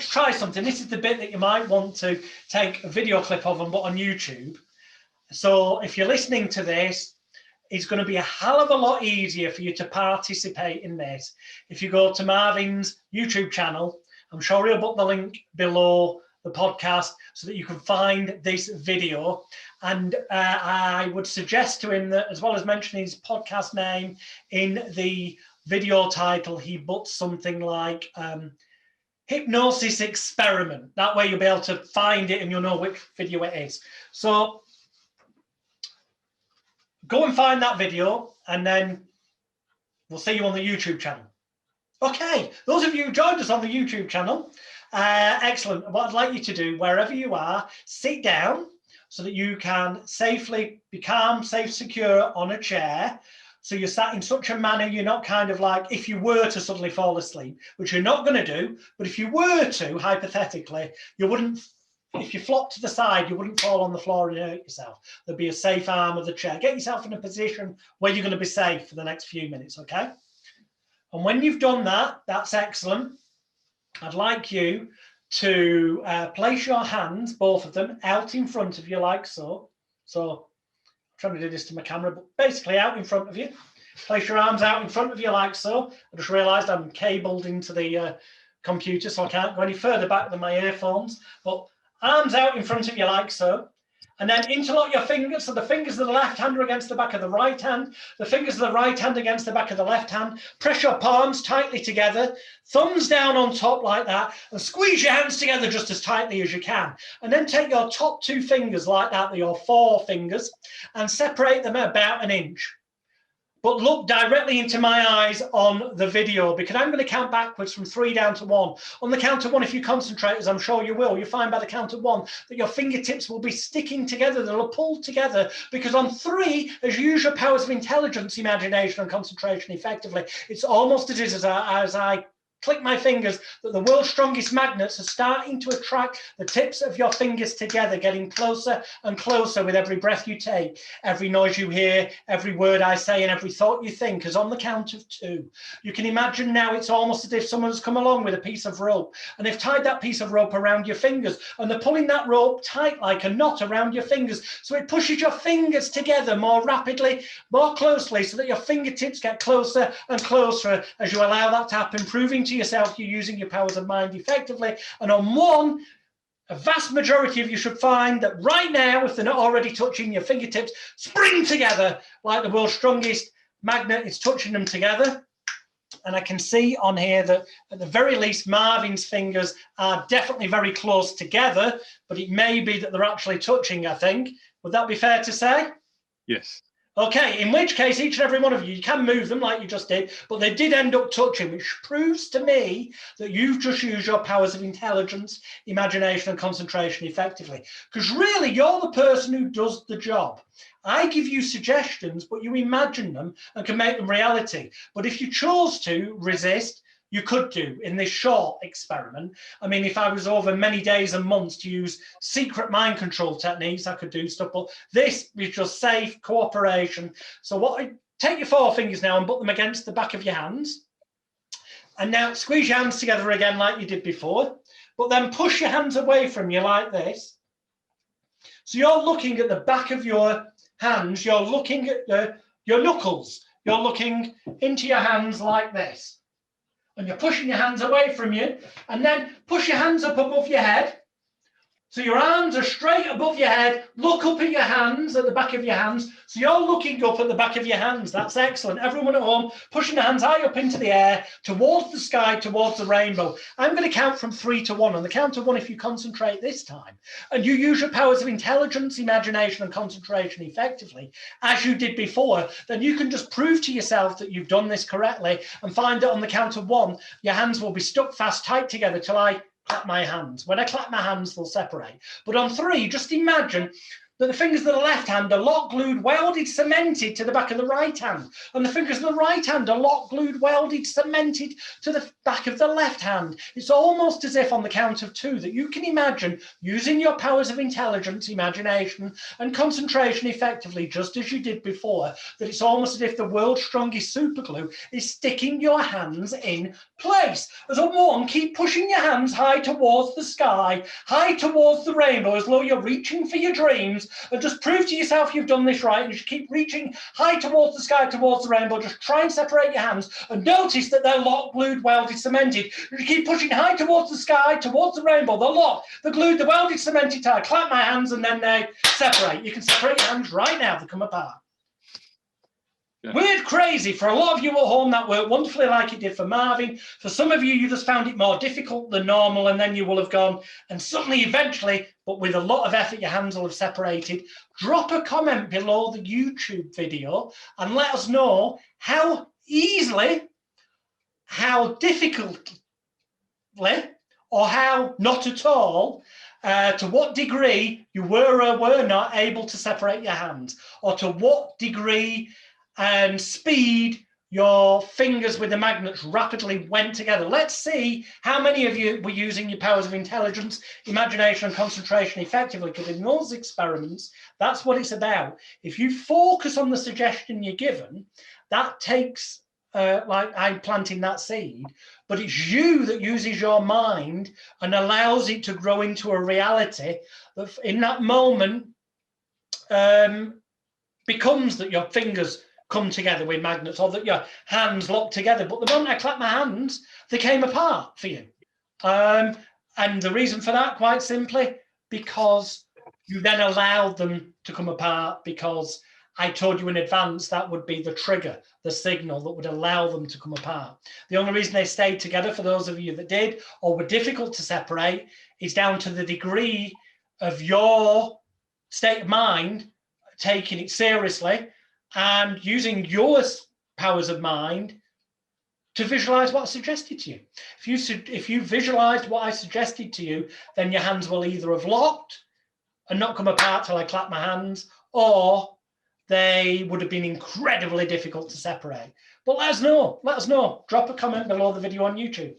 to try something. This is the bit that you might want to take a video clip of and put on YouTube. So if you're listening to this, it's going to be a hell of a lot easier for you to participate in this. If you go to Marvin's YouTube channel, I'm sure he'll put the link below the podcast so that you can find this video. And I would suggest to him that, as well as mentioning his podcast name in the video title, he puts something like hypnosis experiment. That way you'll be able to find it and you'll know which video it is. So go and find that video, and then we'll see you on the YouTube channel. Okay, those of you who joined us on the YouTube channel, excellent. What I'd like you to do, wherever you are, sit down so that you can safely be calm, safe, secure on a chair. So you're sat in such a manner, you're not kind of like, if you were to suddenly fall asleep, which you're not going to do, but if you were to, hypothetically, you wouldn't, if you flop to the side, you wouldn't fall on the floor and hurt yourself. There'd be a safe arm of the chair. Get yourself in a position where you're going to be safe for the next few minutes, okay? And when you've done that, that's excellent. I'd like you to place your hands, both of them, out in front of you like so. So I'm trying to do this to my camera, but basically out in front of you. Place your arms out in front of you like so. I just realised I'm cabled into the computer, so I can't go any further back than my earphones. But arms out in front of you like so. And then interlock your fingers. So the fingers of the left hand are against the back of the right hand. The fingers of the right hand against the back of the left hand. Press your palms tightly together. Thumbs down on top like that. And squeeze your hands together just as tightly as you can. And then take your top two fingers like that, your forefingers, and separate them about an inch. But look directly into my eyes on the video, because I'm going to count backwards from 3 down to 1. On the count of 1, if you concentrate, as I'm sure you will, you'll find by the count of 1 that your fingertips will be sticking together, they'll pull together, because on 3, as you use your powers of intelligence, imagination and concentration effectively, it's almost as I click my fingers that the world's strongest magnets are starting to attract the tips of your fingers together, getting closer and closer with every breath you take, every noise you hear, every word I say, and every thought you think. As on the count of 2, you can imagine now it's almost as if someone has come along with a piece of rope, and they've tied that piece of rope around your fingers, and they're pulling that rope tight like a knot around your fingers, so it pushes your fingers together more rapidly, more closely, so that your fingertips get closer and closer as you allow that to happen, proving to yourself you're using your powers of mind effectively. And on 1, a vast majority of you should find that right now, if they're not already touching, your fingertips spring together like the world's strongest magnet is touching them together. And I can see on here that at the very least Marvin's fingers are definitely very close together, but it may be that they're actually touching, I think. Would that be fair to say? Yes. Okay, in which case, each and every one of you can move them like you just did, but they did end up touching, which proves to me that you've just used your powers of intelligence, imagination, and concentration effectively. Because really, you're the person who does the job. I give you suggestions, but you imagine them and can make them reality. But if you chose to resist, you could do in this short experiment. I mean, if I was over many days and months to use secret mind control techniques, I could do stuff, but this is just safe cooperation. So take your forefingers now and put them against the back of your hands. And now squeeze your hands together again like you did before, but then push your hands away from you like this. So you're looking at the back of your hands, you're looking at your knuckles, you're looking into your hands like this. And you're pushing your hands away from you, and then push your hands up above your head. So your arms are straight above your head. Look up at your hands, at the back of your hands. So you're looking up at the back of your hands. That's excellent. Everyone at home, pushing the hands high up into the air, towards the sky, towards the rainbow. I'm going to count from 3 to 1. On the count of 1, if you concentrate this time, and you use your powers of intelligence, imagination, and concentration effectively, as you did before, then you can just prove to yourself that you've done this correctly, and find that on the count of 1, your hands will be stuck fast, tight together till I clap my hands. When I clap my hands, they'll separate. But on 3, just imagine that the fingers of the left hand are locked, glued, welded, cemented to the back of the right hand. And the fingers of the right hand are locked, glued, welded, cemented to the back of the left hand. It's almost as if on the count of 2 that you can imagine using your powers of intelligence, imagination, and concentration effectively, just as you did before, that it's almost as if the world's strongest superglue is sticking your hands in place. As a 1, keep pushing your hands high towards the sky, high towards the rainbow, as though you're reaching for your dreams, and just prove to yourself you've done this right. And you keep reaching high towards the sky, towards the rainbow. Just try and separate your hands and notice that they're locked, glued, welded, cemented. You keep pushing high towards the sky, towards the rainbow. They're locked, they're glued, they're welded, cemented tight. Clap my hands and then they separate. You can separate your hands right now. They come apart. Yeah. Weird, crazy. For a lot of you at home, that worked wonderfully like it did for Marvin. For some of you, you just found it more difficult than normal, and then you will have gone, and suddenly, eventually, but with a lot of effort, your hands will have separated. Drop a comment below the YouTube video and let us know how easily, how difficultly, or how not at all, to what degree you were or were not able to separate your hands, or to what degree and speed your fingers with the magnets rapidly went together. Let's see how many of you were using your powers of intelligence, imagination, and concentration effectively, because in those experiments, that's what it's about. If you focus on the suggestion you're given, that takes, like I'm planting that seed, but it's you that uses your mind and allows it to grow into a reality that in that moment becomes that your fingers come together with magnets, or that your hands lock together. But the moment I clapped my hands, they came apart for you. And the reason for that, quite simply, because you then allowed them to come apart, because I told you in advance that would be the trigger, the signal that would allow them to come apart. The only reason they stayed together, for those of you that did, or were difficult to separate, is down to the degree of your state of mind taking it seriously and using your powers of mind to visualize what I suggested to you. If you visualized what I suggested to you, then your hands will either have locked and not come apart till I clap my hands, or they would have been incredibly difficult to separate. But let us know. Let us know. Drop a comment below the video on YouTube.